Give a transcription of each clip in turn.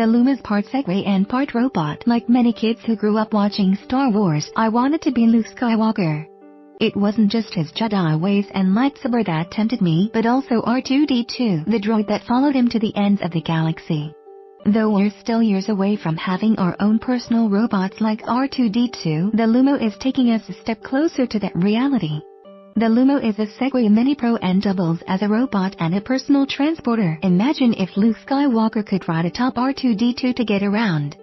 The Loom is part Segway and part robot. Like many kids who grew up watching Star Wars, I wanted to be Luke Skywalker. It wasn't just his Jedi ways and lightsaber that tempted me, but also R2-D2, the droid that followed him to the ends of the galaxy. Though we're still years away from having our own personal robots like R2-D2, the Loomo is taking us a step closer to that reality. The Loomo is a Segway Mini Pro and doubles as a robot and a personal transporter. Imagine if Luke Skywalker could ride atop R2-D2 to get around.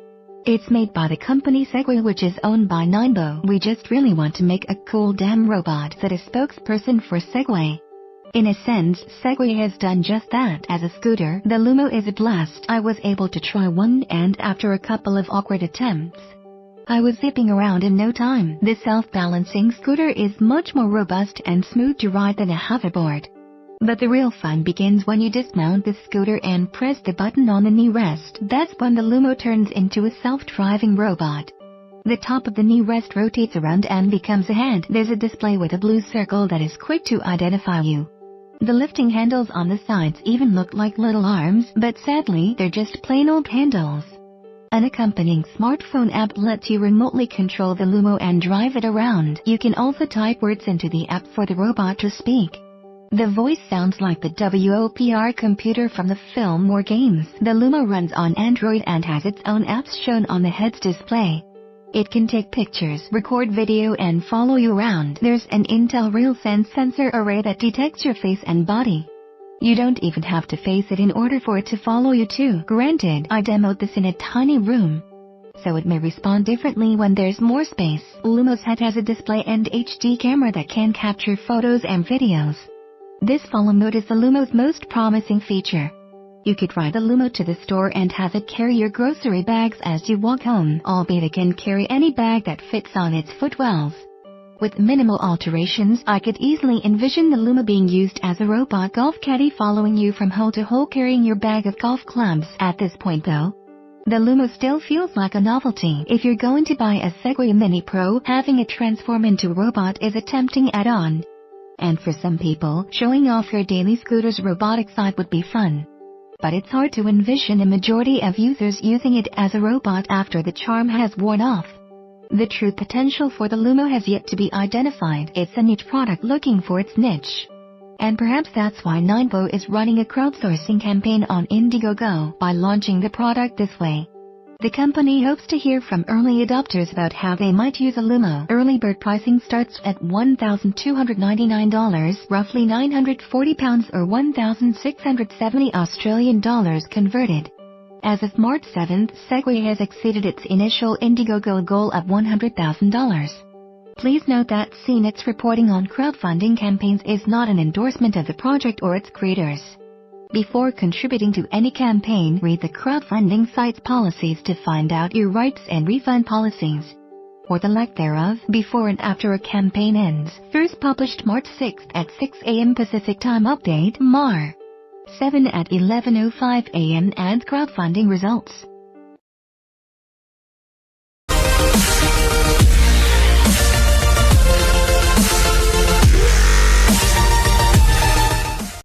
It's made by the company Segway, which is owned by Loomo. We just really want to make a cool damn robot, said a spokesperson for Segway. In a sense, Segway has done just that. As a scooter, the Loomo is a blast. I was able to try one, and after a couple of awkward attempts, I was zipping around in no time. This self-balancing scooter is much more robust and smooth to ride than a hoverboard. But the real fun begins when you dismount the scooter and press the button on the knee rest. That's when the Loomo turns into a self-driving robot. The top of the knee rest rotates around and becomes a hand. There's a display with a blue circle that is quick to identify you. The lifting handles on the sides even look like little arms, but sadly, they're just plain old handles. An accompanying smartphone app lets you remotely control the Loomo and drive it around. You can also type words into the app for the robot to speak. The voice sounds like the WOPR computer from the film or games. The Loomo runs on Android and has its own apps shown on the head's display. It can take pictures, record video, and follow you around. There's an Intel RealSense sensor array that detects your face and body. You don't even have to face it in order for it to follow you too. Granted, I demoed this in a tiny room, so it may respond differently when there's more space. Loomo's head has a display and HD camera that can capture photos and videos. This follow mode is the Loomo's most promising feature. You could ride the Loomo to the store and have it carry your grocery bags as you walk home, albeit it can carry any bag that fits on its footwells. With minimal alterations, I could easily envision the Loomo being used as a robot golf caddy following you from hole to hole carrying your bag of golf clubs. At this point though, the Loomo still feels like a novelty. If you're going to buy a Segway Mini Pro, having it transform into a robot is a tempting add-on. And for some people, showing off your daily scooter's robotic side would be fun. But it's hard to envision a majority of users using it as a robot after the charm has worn off. The true potential for the Loomo has yet to be identified. It's a niche product looking for its niche. And perhaps that's why Loomo is running a crowdsourcing campaign on Indiegogo by launching the product this way. The company hopes to hear from early adopters about how they might use a Loomo. Early bird pricing starts at $1,299, roughly £940 or $1,670 Australian dollars converted. As of March 7th, Segway has exceeded its initial Indiegogo goal of $100,000. Please note that CNET's reporting on crowdfunding campaigns is not an endorsement of the project or its creators. Before contributing to any campaign, read the crowdfunding site's policies to find out your rights and refund policies, or the lack thereof, before and after a campaign ends. First published March 6th at 6 a.m. Pacific Time. Update Mar. 7 at 11:05 a.m. and crowdfunding results.